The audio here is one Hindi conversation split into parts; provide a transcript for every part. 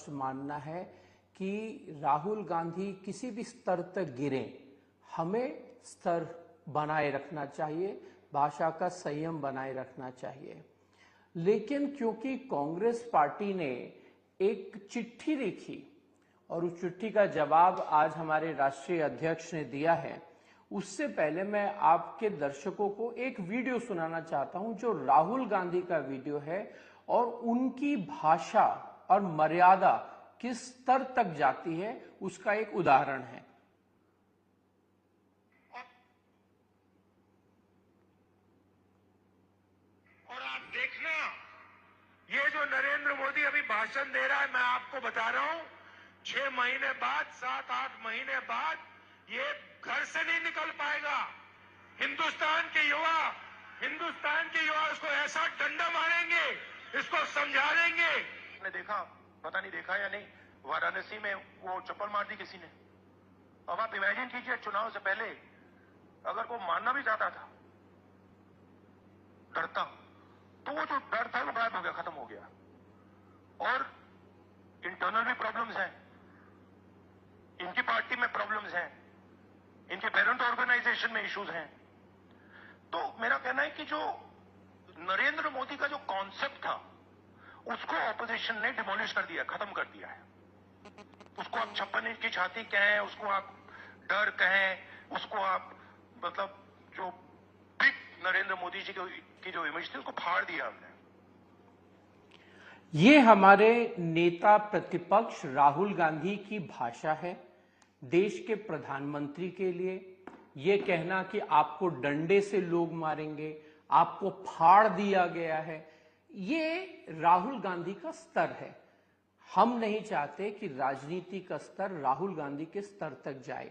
स्पष्ट मानना है कि राहुल गांधी किसी भी स्तर तक गिरे, हमें स्तर बनाए रखना चाहिए, भाषा का संयम बनाए रखना चाहिए। लेकिन क्योंकि कांग्रेस पार्टी ने एक चिट्ठी लिखी और उस चिट्ठी का जवाब आज हमारे राष्ट्रीय अध्यक्ष ने दिया है, उससे पहले मैं आपके दर्शकों को एक वीडियो सुनाना चाहता हूं जो राहुल गांधी का वीडियो है और उनकी भाषा और मर्यादा किस स्तर तक जाती है उसका एक उदाहरण है। और आप देखना, ये जो नरेंद्र मोदी अभी भाषण दे रहा है, मैं आपको बता रहा हूं, 6 महीने बाद, 7-8 महीने बाद ये घर से नहीं निकल पाएगा। हिंदुस्तान के युवा उसको ऐसा डंडा मारेंगे, इसको समझा देंगे। आपने देखा, पता नहीं देखा या नहीं, वाराणसी में वो चप्पल मार दी किसी ने। अब आप इमेजिन कीजिए, चुनाव से पहले अगर वो मारना भी चाहता था, डरता, तो वो जो डर था वो गायब हो गया, खत्म हो गया। और इंटरनल भी प्रॉब्लम्स हैं, इनकी पार्टी में प्रॉब्लम्स हैं, इनके पेरेंट ऑर्गेनाइजेशन में इश्यूज हैं। तो मेरा कहना है कि जो नरेंद्र मोदी का जो कॉन्सेप्ट था उसको ऑपोजिशन ने डिमोलिश कर दिया, खत्म कर दिया है। उसको आप 56 इंच की छाती कहें, उसको आप डर कहें, उसको आप मतलब जो बिग नरेंद्र मोदी जी की जो इमेज थी उसको फाड़ दिया हमने। ये हमारे नेता प्रतिपक्ष राहुल गांधी की भाषा है देश के प्रधानमंत्री के लिए। ये कहना कि आपको डंडे से लोग मारेंगे, आपको फाड़ दिया गया है, ये राहुल गांधी का स्तर है। हम नहीं चाहते कि राजनीति का स्तर राहुल गांधी के स्तर तक जाए,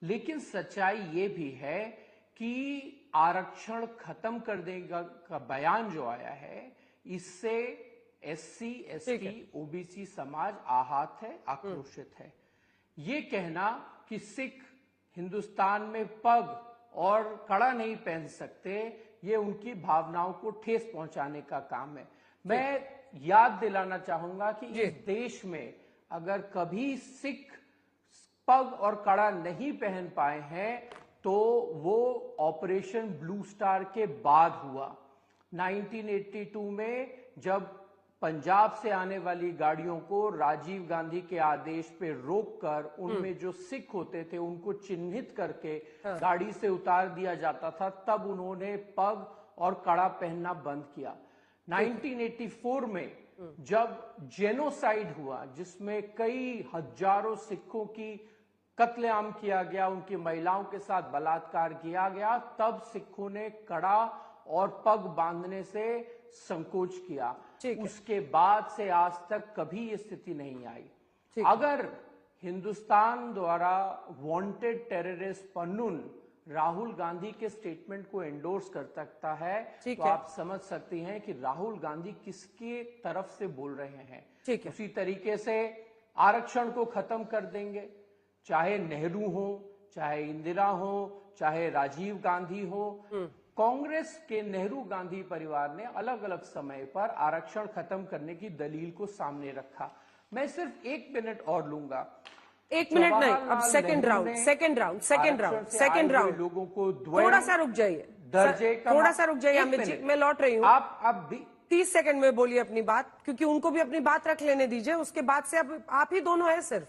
लेकिन सच्चाई ये भी है कि आरक्षण खत्म कर देगा का बयान जो आया है, इससे SC, ST, OBC समाज आहत है, आक्रोशित है। ये कहना कि सिख हिंदुस्तान में पग और कड़ा नहीं पहन सकते, ये उनकी भावनाओं को ठेस पहुंचाने का काम है। मैं याद दिलाना चाहूंगा कि इस देश में अगर कभी सिख पग और कड़ा नहीं पहन पाए हैं तो वो ऑपरेशन ब्लू स्टार के बाद हुआ। 1982 में जब पंजाब से आने वाली गाड़ियों को राजीव गांधी के आदेश पे रोककर उनमें जो सिख होते थे उनको चिन्हित करके गाड़ी से उतार दिया जाता था, तब उन्होंने पग और कड़ा पहनना बंद किया। 1984 में जब जेनोसाइड हुआ, जिसमें कई हजारों सिखों की कत्लेआम किया गया, उनकी महिलाओं के साथ बलात्कार किया गया, तब सिखों ने कड़ा और पग बांधने से संकोच किया। उसके बाद से आज तक कभी ये स्थिति नहीं आई। अगर हिंदुस्तान द्वारा वांटेड टेररिस्ट पन्नून राहुल गांधी के स्टेटमेंट को एंडोर्स कर सकता है तो आप समझ सकती हैं कि राहुल गांधी किसके तरफ से बोल रहे हैं। उसी तरीके से आरक्षण को खत्म कर देंगे, चाहे नेहरू हो, चाहे इंदिरा हो, चाहे राजीव गांधी हो। कांग्रेस के नेहरू गांधी परिवार ने अलग अलग समय पर आरक्षण खत्म करने की दलील को सामने रखा। मैं सिर्फ 1 मिनट और लूंगा। 1 मिनट नहीं, अब सेकंड राउंड लोगों को थोड़ा सा रुक जाइए, थोड़ा सा रुक जाइए अमित जी, मैं लौट रही हूँ। आप भी 30 सेकंड में बोलिए अपनी बात, क्योंकि उनको भी अपनी बात रख लेने दीजिए। उसके बाद से अब आप ही दोनों है, सिर्फ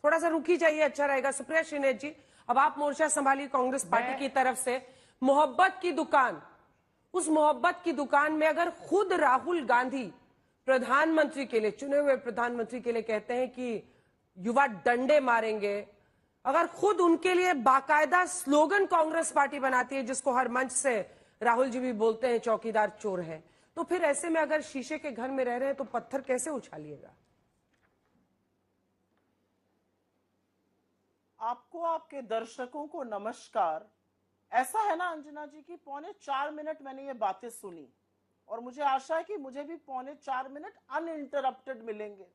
थोड़ा सा रुक ही जाइए, अच्छा रहेगा। सुप्रिया श्रीनेत जी, अब आप मोर्चा संभालिए कांग्रेस पार्टी की तरफ से। मोहब्बत की दुकान, उस मोहब्बत की दुकान में अगर खुद राहुल गांधी प्रधानमंत्री के लिए, चुने हुए प्रधानमंत्री के लिए कहते हैं कि युवा डंडे मारेंगे, अगर खुद उनके लिए बाकायदा स्लोगन कांग्रेस पार्टी बनाती है, जिसको हर मंच से राहुल जी भी बोलते हैं चौकीदार चोर है, तो फिर ऐसे में अगर शीशे के घर में रह रहे हैं तो पत्थर कैसे उछालिएगा? आपको, आपके दर्शकों को नमस्कार। ऐसा है ना अंजना जी की 3.25 मिनट मैंने ये बातें सुनी और मुझे आशा है कि मुझे भी 3.25 मिनट अनइंटरप्टेड मिलेंगे।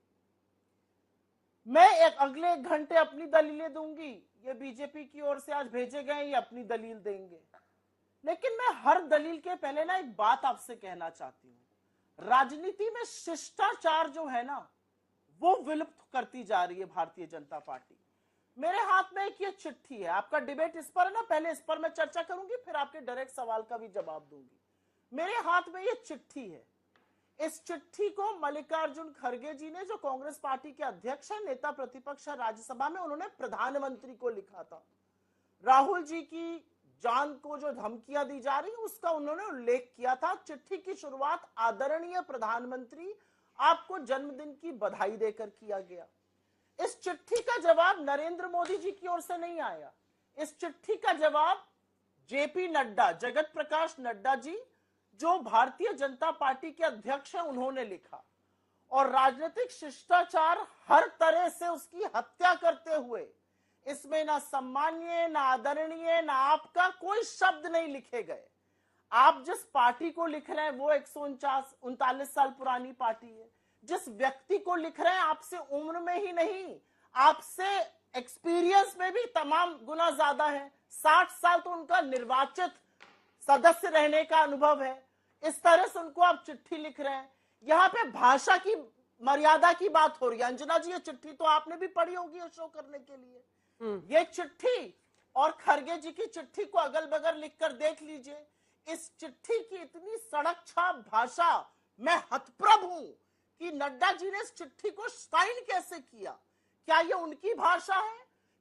मैं अगले 1 घंटे अपनी दलीलें दूंगी, ये बीजेपी की ओर से आज भेजे गए ये अपनी दलील देंगे, लेकिन मैं हर दलील के पहले ना एक बात आपसे कहना चाहती हूं। राजनीति में शिष्टाचार जो है ना, वो विलुप्त करती जा रही है भारतीय जनता पार्टी। मेरे हाथ में एक ये चिट्ठी है, आपका डिबेट इस पर है ना, पहले इस पर मैं चर्चा करूंगी, फिर आपके डायरेक्ट सवाल का भी जवाब दूंगी। मेरे हाथ में ये चिट्ठी है। इस चिट्ठी को मल्लिकार्जुन खड़गे जी ने, जो कांग्रेस पार्टी के अध्यक्ष है, नेता प्रतिपक्ष है राज्यसभा में, उन्होंने प्रधानमंत्री को लिखा था। राहुल जी की जान को जो धमकियां दी जा रही उसका उन्होंने उल्लेख किया था। चिट्ठी की शुरुआत आदरणीय प्रधानमंत्री आपको जन्मदिन की बधाई देकर किया गया। इस चिट्ठी का जवाब नरेंद्र मोदी जी की ओर से नहीं आया। इस चिट्ठी का जवाब जेपी नड्डा, जगत प्रकाश नड्डा जी, जो भारतीय जनता पार्टी के अध्यक्ष हैं, उन्होंने लिखा। और राजनीतिक शिष्टाचार हर तरह से उसकी हत्या करते हुए इसमें ना सम्मानीय, ना आदरणीय, ना आपका कोई शब्द नहीं लिखे गए। आप जिस पार्टी को लिख रहे हैं वो 139 साल पुरानी पार्टी है। जिस व्यक्ति को लिख रहे हैं आपसे उम्र में ही नहीं, आपसे एक्सपीरियंस में भी तमाम गुना ज्यादा है। 60 साल तो उनका निर्वाचित सदस्य रहने का अनुभव है। इस तरह से उनको आप चिट्ठी लिख रहे हैं। यहाँ पे भाषा की मर्यादा की बात हो रही है। अंजना जी, ये चिट्ठी तो आपने भी पढ़ी होगी शो करने के लिए। ये चिट्ठी और खड़गे जी की चिट्ठी को अगल बगल लिखकर देख लीजिए। इस चिट्ठी की इतनी सड़क छाप भाषा, मैं हतप्रभ हूं कि नड्डा जी ने इस चिट्ठी को साइन कैसे किया। क्या ये उनकी भाषा है?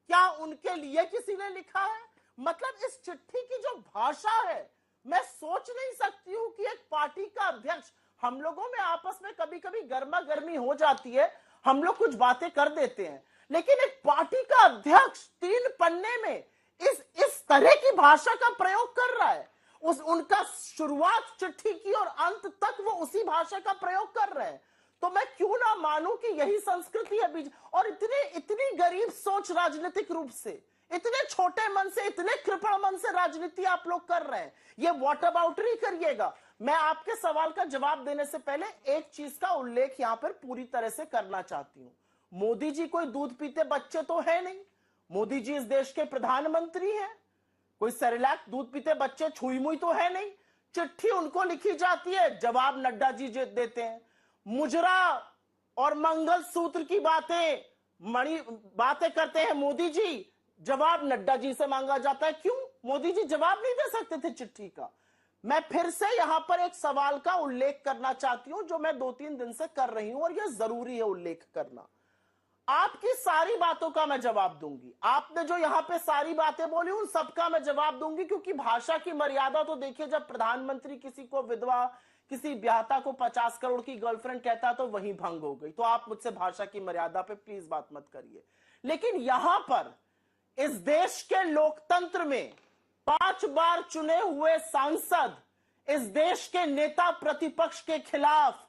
क्या उनके लिए किसी ने लिखा है? मतलब इस चिट्ठी की जो भाषा है, मैं सोच नहीं सकती हूं कि एक पार्टी का अध्यक्ष, हम लोगों में आपस में कभी कभी गर्मा गर्मी हो जाती है, हम लोग कुछ बातें कर देते हैं, लेकिन एक पार्टी का अध्यक्ष 3 पन्ने में इस तरह की भाषा का प्रयोग कर रहा है। उनका शुरुआत चिट्ठी की और अंत तक वो उसी भाषा का प्रयोग कर रहे हैं। तो मैं क्यों ना मानूं कि यही संस्कृति है बीच। और इतनी गरीब सोच राजनीतिक रूप से, इतने छोटे मन से, इतने कृपण मन से राजनीति आप लोग कर रहे हैं। ये व्हाट अबाउटरी करिएगा। मैं आपके सवाल का जवाब देने से पहले एक चीज का उल्लेख यहां पर पूरी तरह से करना चाहती हूं। मोदी जी कोई दूध पीते बच्चे तो है नहीं। मोदी जी इस देश के प्रधानमंत्री हैं। कोई सेरेलैक दूध पीते बच्चे छुई मुई तो है नहीं। चिट्ठी उनको लिखी जाती है, जवाब नड्डा जी देते हैं। मुजरा और मंगलसूत्र की बातें करते हैं मोदी जी, जवाब नड्डा जी से मांगा जाता है। क्यों? मोदी जी जवाब नहीं दे सकते थे चिट्ठी का। मैं फिर से यहां पर एक सवाल का उल्लेख करना चाहती हूं, जो मैं 2-3 दिन से कर रही हूं, और यह जरूरी है उल्लेख करना। आपकी सारी बातों का मैं जवाब दूंगी। आपने जो यहां पे सारी बातें बोली उन सबका मैं जवाब दूंगी, क्योंकि भाषा की मर्यादा तो देखिए, जब प्रधानमंत्री किसी को विधवा, किसी ब्याहता को 50 करोड़ की गर्लफ्रेंड कहता तो वही भंग हो गई। तो आप मुझसे भाषा की मर्यादा पे प्लीज बात मत करिए। लेकिन यहां पर इस देश के लोकतंत्र में 5 बार चुने हुए सांसद इस देश के नेता प्रतिपक्ष के खिलाफ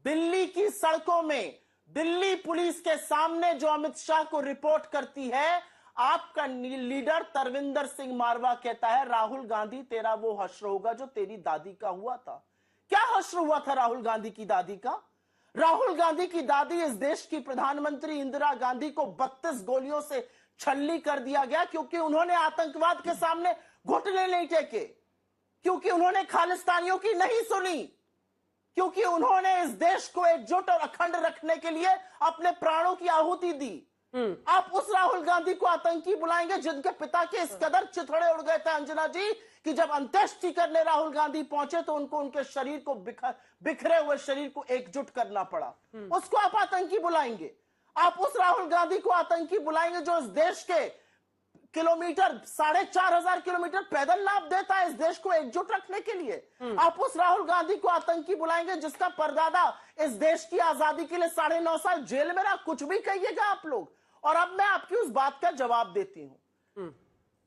दिल्ली की सड़कों में, दिल्ली पुलिस के सामने जो अमित शाह को रिपोर्ट करती है, आपका लीडर तरविंदर सिंह मारवा कहता है, राहुल गांधी तेरा वो हश्र होगा जो तेरी दादी का हुआ था। क्या हश्र हुआ था राहुल गांधी की दादी का? राहुल गांधी की दादी इस देश की प्रधानमंत्री इंदिरा गांधी को 32 गोलियों से छल्ली कर दिया गया, क्योंकि उन्होंने आतंकवाद के सामने घुटने नहीं टेके, क्योंकि उन्होंने खालिस्तानियों की नहीं सुनी, क्योंकि उन्होंने इस देश को एकजुट और अखंड रखने के लिए अपने प्राणों की आहुति दी। आप उस राहुल गांधी को आतंकी बुलाएंगे जिनके पिता के इस कदर चिथड़े उड़ गए थे अंजना जी, कि जब अंत्येष्टि करने राहुल गांधी पहुंचे तो उनको उनके शरीर को बिखरे हुए शरीर को एकजुट करना पड़ा। उसको आप आतंकी बुलाएंगे? आप उस राहुल गांधी को आतंकी बुलाएंगे जो इस देश के किलोमीटर, 4,500 किलोमीटर पैदल नाप देता है इस देश को एकजुट रखने के लिए? आप उस राहुल गांधी को आतंकी बुलाएंगे जिसका परदादा इस देश की आजादी के लिए 9.5 साल जेल में रहा? कुछ भी कहिएगा आप लोग। और अब मैं आपकी उस बात का जवाब देती हूं।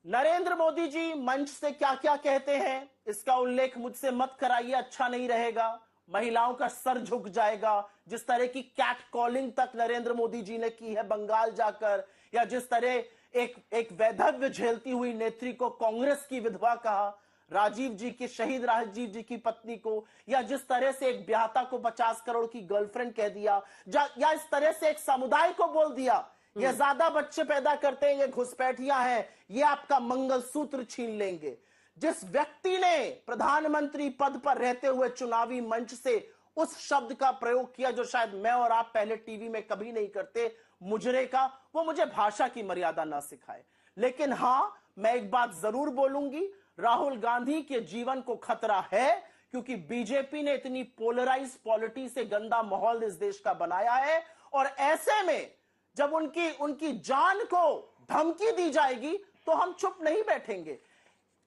नरेंद्र मोदी जी मंच से क्या क्या कहते हैं, इसका उल्लेख मुझसे मत कराइए, अच्छा नहीं रहेगा। महिलाओं का सर झुक जाएगा। जिस तरह की कैट कॉलिंग तक नरेंद्र मोदी जी ने की है बंगाल जाकर, या जिस तरह एक वैधव्य झेलती हुई नेत्री को कांग्रेस की विधवा कहा, राजीव जी की, शहीद राजीव जी की पत्नी को, या जिस तरह से एक ब्याहता को 50 करोड़ की गर्लफ्रेंड कह दिया, या इस तरह से एक समुदाय को बोल दिया ये ज्यादा बच्चे पैदा करते हैं, ये घुसपैठियां हैं, ये आपका मंगलसूत्र छीन लेंगे। जिस व्यक्ति ने प्रधानमंत्री पद पर रहते हुए चुनावी मंच से उस शब्द का प्रयोग किया जो शायद मैं और आप पहले टीवी में कभी नहीं करते, मुजरे का। वो मुझे भाषा की मर्यादा ना सिखाए। लेकिन हां, मैं एक बात जरूर बोलूंगी, राहुल गांधी के जीवन को खतरा है, क्योंकि बीजेपी ने इतनी पोलराइज पॉलिटी से गंदा माहौल इस देश का बनाया है। और ऐसे में जब उनकी जान को धमकी दी जाएगी तो हम चुप नहीं बैठेंगे।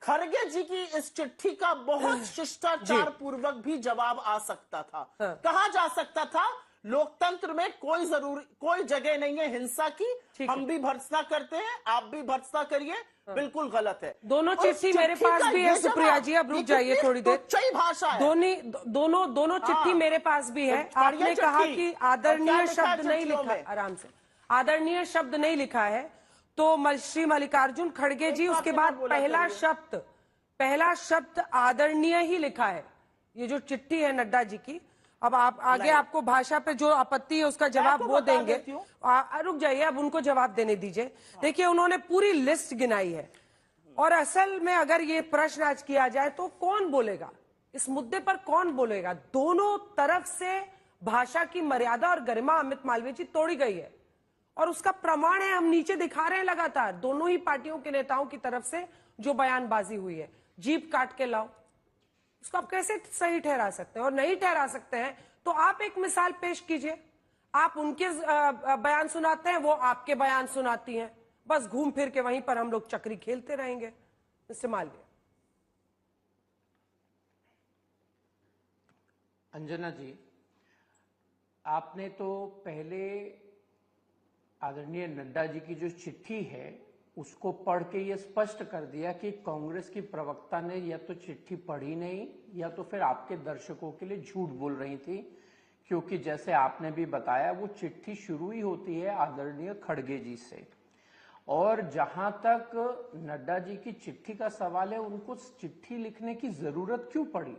खड़गे जी की इस चिट्ठी का बहुत शिष्टाचार पूर्वक भी जवाब आ सकता था। कहा जा सकता था, लोकतंत्र में कोई जगह नहीं है हिंसा की, हम भी भर्त्सना करते हैं, आप भी भर्त्सना करिए, बिल्कुल गलत है। दोनों चिट्ठी मेरे पास भी है सुप्रिया जी, अब रुक जाइए थोड़ी देर। सही भाषा है। दोनों चिट्ठी मेरे पास भी है। आपने कहा कि आदरणीय शब्द नहीं लिखा, आराम से, आदरणीय शब्द नहीं लिखा है, तो श्री मल्लिकार्जुन खड़गे जी उसके बाद पहला शब्द आदरणीय ही लिखा है। ये जो चिट्ठी है नड्डा जी की, अब आप आगे आपको भाषा पे जो आपत्ति है उसका जवाब वो देंगे। रुक जाइए, अब उनको जवाब देने दीजिए। देखिए, उन्होंने पूरी लिस्ट गिनाई है, और असल में अगर ये प्रश्न आज किया जाए तो कौन बोलेगा इस मुद्दे पर, कौन बोलेगा? दोनों तरफ से भाषा की मर्यादा और गरिमा अमित मालवीय जी तोड़ी गई है, और उसका प्रमाण है, हम नीचे दिखा रहे हैं लगातार दोनों ही पार्टियों के नेताओं की तरफ से जो बयानबाजी हुई है। जीप काट के लाओ, उसको आप कैसे सही ठहरा सकते हैं? और नहीं ठहरा सकते हैं तो आप एक मिसाल पेश कीजिए। आप उनके बयान सुनाते हैं, वो आपके बयान सुनाती हैं, बस घूम फिर के वहीं पर हम लोग चक्री खेलते रहेंगे। इस्तेमाल में अंजना जी, आपने तो पहले आदरणीय नड्डा जी की जो चिट्ठी है उसको पढ़ के ये स्पष्ट कर दिया कि कांग्रेस की प्रवक्ता ने या तो चिट्ठी पढ़ी नहीं, या तो फिर आपके दर्शकों के लिए झूठ बोल रही थी, क्योंकि जैसे आपने भी बताया वो चिट्ठी शुरू ही होती है आदरणीय खड़गे जी से। और जहां तक नड्डा जी की चिट्ठी का सवाल है, उनको चिट्ठी लिखने की जरूरत क्यों पड़ी?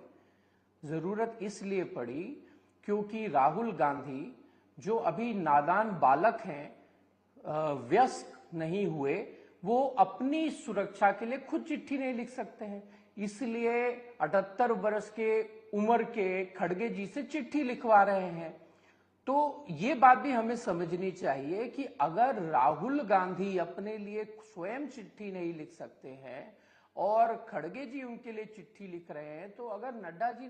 जरूरत इसलिए पड़ी क्योंकि राहुल गांधी जो अभी नादान बालक हैं, वयस्क नहीं हुए, वो अपनी सुरक्षा के लिए खुद चिट्ठी नहीं लिख सकते हैं, इसलिए 78 वर्ष के उम्र के खड़गे जी से चिट्ठी लिखवा रहे हैं। तो ये बात भी हमें समझनी चाहिए कि अगर राहुल गांधी अपने लिए स्वयं चिट्ठी नहीं लिख सकते हैं और खड़गे जी उनके लिए चिट्ठी लिख रहे हैं, तो अगर नड्डा जी